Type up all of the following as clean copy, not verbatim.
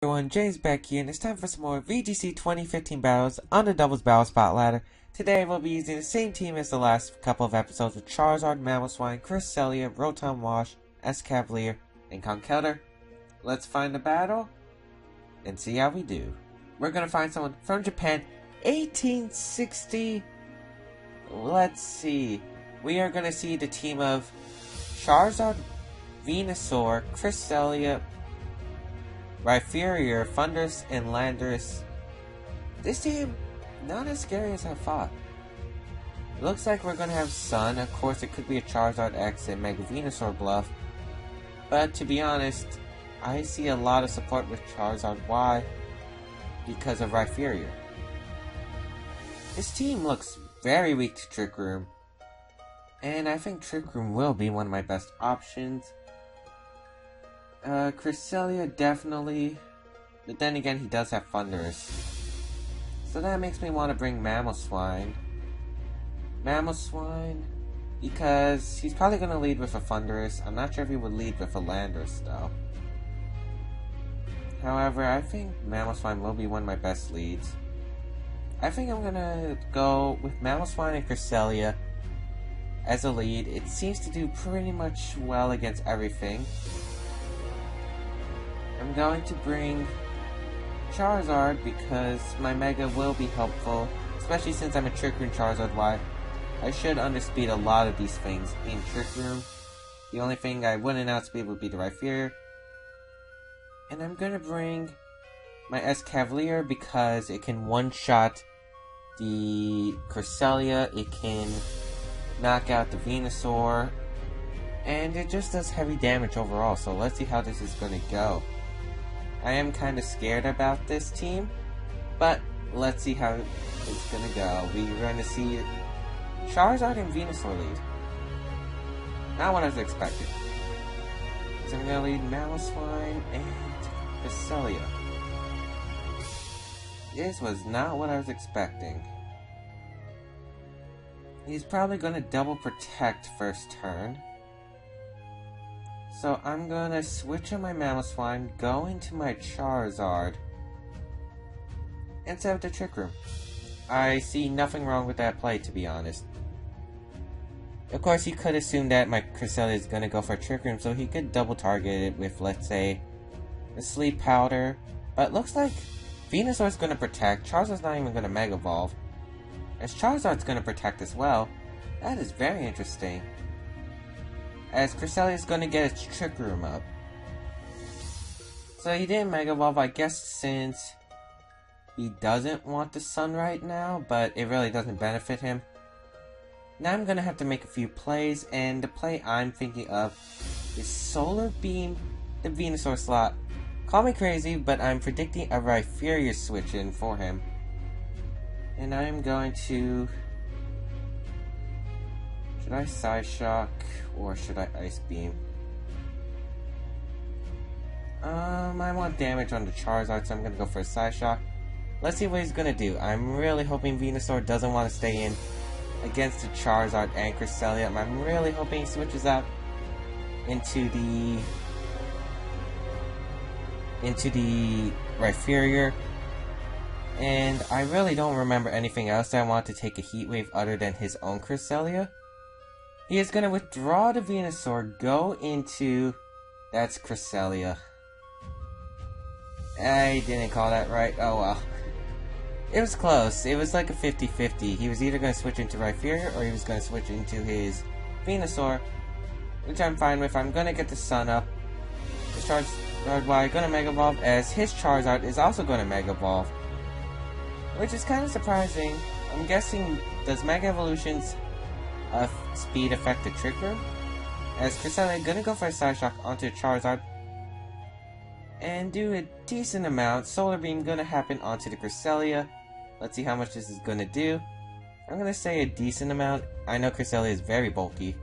Everyone, James Baek here, and it's time for some more VGC 2015 battles on the Doubles Battle Spot Ladder. Today we'll be using the same team as the last couple of episodes with Charizard, Mamoswine, Cresselia, Rotom Wash, Escavalier, and Conkeldurr. Let's find the battle and see how we do. We're gonna find someone from Japan, 1860. Let's see. We are gonna see the team of Charizard, Venusaur, Cresselia, Rhyperior, Thundurus, and Landorus. This team, not as scary as I thought. Looks like we're gonna have Sun. Of course, it could be a Charizard X and Mega Venusaur bluff. But to be honest, I see a lot of support with Charizard Y because of Rhyperior. This team looks very weak to Trick Room, and I think Trick Room will be one of my best options. Cresselia definitely, but then again he does have Thundurus, so that makes me want to bring Mamoswine because he's probably going to lead with a Thundurus. I'm not sure if he would lead with a Landorus though. However, I think Mamoswine will be one of my best leads. I think I'm going to go with Mamoswine and Cresselia as a lead. It seems to do pretty much well against everything. I'm going to bring Charizard because my Mega will be helpful, especially since I'm a Trick Room Charizard Y. I should underspeed a lot of these things in Trick Room. The only thing I wouldn't outspeed would be the Rhyperior. And I'm going to bring my Escavalier because it can one-shot the Cresselia, it can knock out the Venusaur, and it just does heavy damage overall, so let's see how this is going to go. I am kind of scared about this team, but let's see how it's going to go. We're going to see Charizard and Venusaur lead. Not what I was expecting. So I'm going to lead Mamoswine and Cresselia. This was not what I was expecting. He's probably going to double protect first turn. So I'm going to switch on my Mamoswine, go into my Charizard, and set up the Trick Room. I see nothing wrong with that play, to be honest. Of course, he could assume that my Cresselia is going to go for a Trick Room, so he could double target it with, let's say, a Sleep Powder. But looks like Venusaur's going to protect. Charizard's not even going to Mega Evolve. As Charizard's going to protect as well. That is very interesting. As Cresselia is going to get its Trick Room up. So he didn't Mega Evolve, I guess, since he doesn't want the Sun right now, but it really doesn't benefit him. Now I'm going to have to make a few plays, and the play I'm thinking of is Solar Beam the Venusaur slot. Call me crazy, but I'm predicting a Rhyperior switch in for him. And I'm going to... Should I Psyshock or should I Ice Beam? I want damage on the Charizard, so I'm gonna go for a Psyshock. Let's see what he's gonna do. I'm really hoping Venusaur doesn't want to stay in against the Charizard and Cresselia. I'm really hoping he switches out into the Rhyperior. And I really don't remember anything else that I want to take a Heat Wave other than his own Cresselia. He is going to withdraw the Venusaur, go into... That's Cresselia. I didn't call that right. Oh well. It was close. It was like a 50-50. He was either going to switch into Rhyperior or he was going to switch into his Venusaur, which I'm fine with. I'm going to get the Sun up. The Charizard Y going to Mega Evolve, as his Charizard is also going to Mega Evolve. Which is kind of surprising. I'm guessing, does Mega Evolution's speed affect the Trick Room? As Cresselia gonna go for a Psyshock onto Charizard and do a decent amount. Solar Beam gonna happen onto the Cresselia. Let's see how much this is gonna do. I'm gonna say a decent amount. I know Cresselia is very bulky.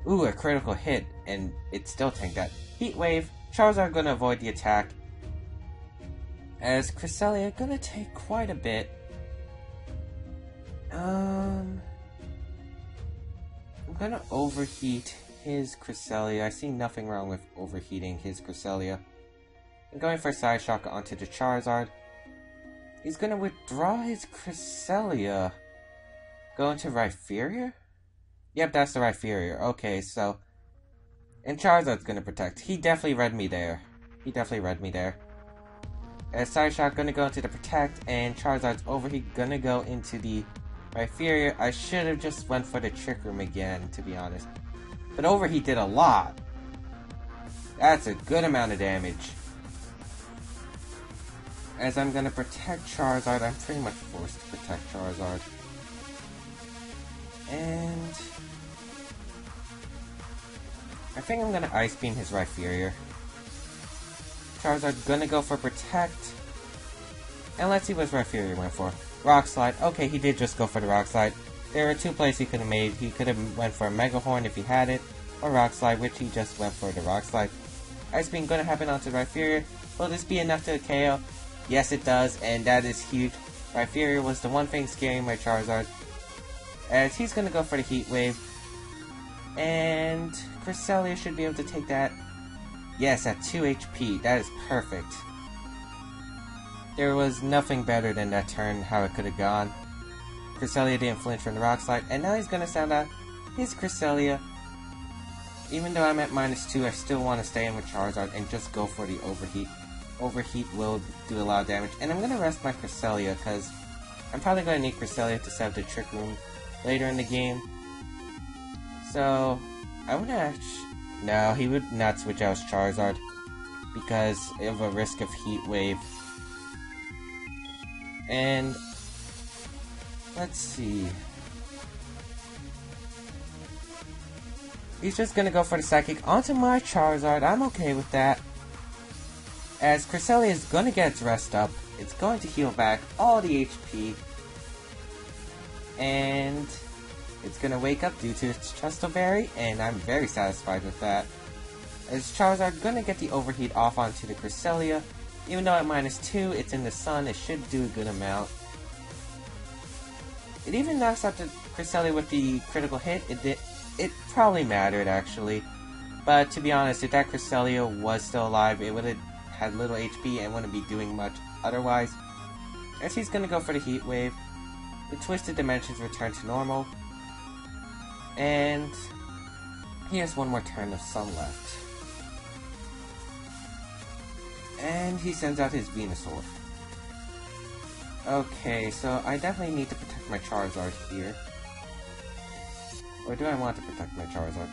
Ooh, a critical hit, and it still tanked that. Heat Wave. Charizard gonna avoid the attack, as Cresselia gonna take quite a bit. I'm gonna overheat his Cresselia. I see nothing wrong with overheating his Cresselia. And going for Side Shock onto the Charizard. He's gonna withdraw his Cresselia. Go into Rhyperior? Yep, that's the Rhyperior. Okay, so... And Charizard's gonna protect. He definitely read me there. As Side Shock gonna go into the Protect, and Charizard's Overheat gonna go into the Rhyperior. I should have just went for the Trick Room again, to be honest. But Overheat did a lot. That's a good amount of damage. As I'm gonna protect Charizard, I'm pretty much forced to protect Charizard. And... I think I'm gonna Ice Beam his Rhyperior. Charizard gonna go for Protect. And let's see what his Rhyperior went for. Rock Slide. Okay, he did just go for the Rock Slide. There are two plays he could have made. He could have went for a Mega Horn if he had it, or Rock Slide, which he just went for the Rock Slide. Ice Beam gonna happen onto Rhyperior. Will this be enough to KO? Yes, it does, and that is huge. Rhyperior was the one thing scaring my Charizard. As he's gonna go for the Heat Wave. And Cresselia should be able to take that. Yes, at 2 HP. That is perfect. There was nothing better than that turn, how it could have gone. Cresselia didn't flinch from the Rock Slide, and now he's gonna sound out his Cresselia. Even though I'm at -2, I still want to stay in with Charizard and just go for the Overheat. Overheat will do a lot of damage, and I'm gonna rest my Cresselia because I'm probably gonna need Cresselia to set up the Trick Room later in the game. So I would actually... No, he would not switch out his Charizard because of a risk of Heat Wave. And let's see. He's just gonna go for the Psychic onto my Charizard. I'm okay with that. As Cresselia is gonna get its rest up, it's going to heal back all the HP. And it's gonna wake up due to its Chesto Berry, and I'm very satisfied with that. As Charizard gonna get the Overheat off onto the Cresselia. Even though at -2, it's in the sun, it should do a good amount. It even knocks out the Cresselia with the critical hit. It probably mattered, actually. But to be honest, if that Cresselia was still alive, it would have had little HP and wouldn't be doing much otherwise. As he's gonna go for the Heat Wave. The Twisted Dimensions return to normal. And he has one more turn of Sun left. And he sends out his Venusaur. Okay, so I definitely need to protect my Charizard here. Or do I want to protect my Charizard?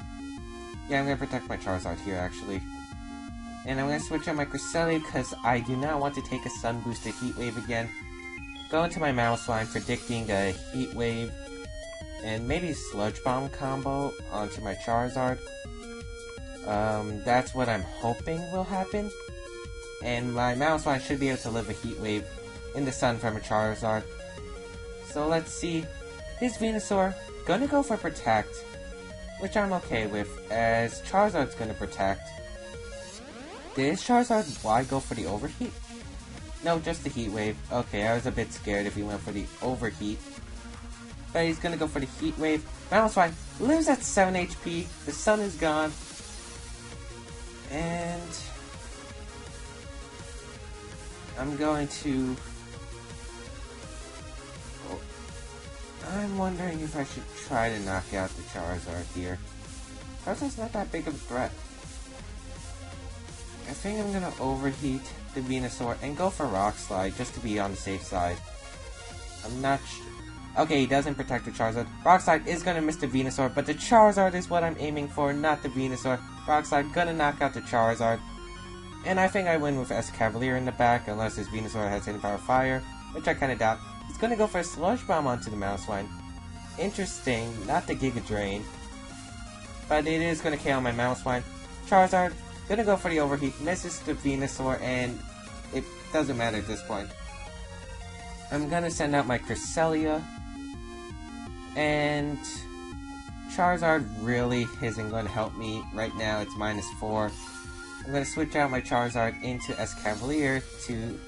Yeah, I'm going to protect my Charizard here, actually. And I'm going to switch out my Cresselia because I do not want to take a Sun Boosted Heat Wave again. Go into my Mamoswine, predicting a Heat Wave and maybe Sludge Bomb combo onto my Charizard. That's what I'm hoping will happen. And my Mamoswine should be able to live a Heat Wave in the sun from a Charizard. So let's see. His Venusaur gonna go for Protect, which I'm okay with, as Charizard's gonna Protect. Did his Charizard Y go for the Overheat? No, just the Heat Wave. Okay, I was a bit scared if he went for the Overheat. But he's gonna go for the Heat Wave. Mamoswine lives at 7 HP. The sun is gone. And I'm going to... I'm wondering if I should try to knock out the Charizard here. Charizard's not that big of a threat. I think I'm gonna Overheat the Venusaur and go for Rock Slide just to be on the safe side. I'm not sure. Okay, he doesn't protect the Charizard. Rock Slide is gonna miss the Venusaur, but the Charizard is what I'm aiming for, not the Venusaur. Rock Slide gonna knock out the Charizard. And I think I win with Escavalier in the back, unless his Venusaur has any power fire, which I kinda doubt. He's gonna go for a Sludge Bomb onto the Mamoswine. Interesting, not the Giga Drain. But it is gonna KO my Mamoswine. Charizard, gonna go for the Overheat, misses the Venusaur, and it doesn't matter at this point. I'm gonna send out my Cresselia. And Charizard really isn't going to help me. Right now it's -4. I'm going to switch out my Charizard into Escavalier to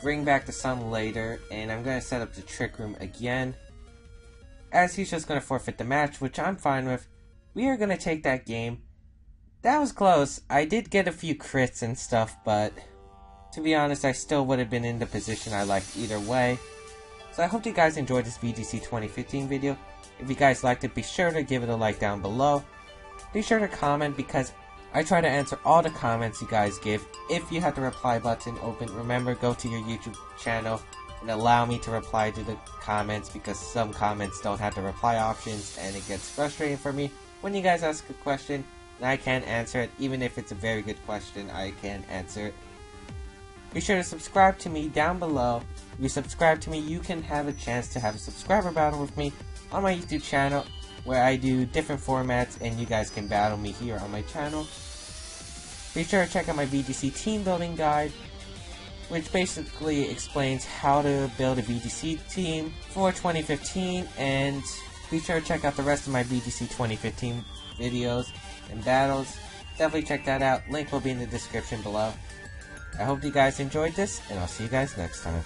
bring back the sun later. And I'm going to set up the Trick Room again, as he's just going to forfeit the match, which I'm fine with. We are going to take that game. That was close. I did get a few crits and stuff, but to be honest, I still would have been in the position I liked either way. So I hope you guys enjoyed this VGC 2015 video. If you guys liked it, be sure to give it a like down below. Be sure to comment because I try to answer all the comments you guys give. If you have the reply button open, remember, go to your YouTube channel and allow me to reply to the comments because some comments don't have the reply options and it gets frustrating for me when you guys ask a question and I can't answer it. Even if it's a very good question, I can't answer it. Be sure to subscribe to me down below. If you subscribe to me, you can have a chance to have a subscriber battle with me on my YouTube channel where I do different formats and you guys can battle me here on my channel. Be sure to check out my VGC team building guide, which basically explains how to build a VGC team for 2015, and be sure to check out the rest of my VGC 2015 videos and battles. Definitely check that out. Link will be in the description below. I hope you guys enjoyed this, and I'll see you guys next time.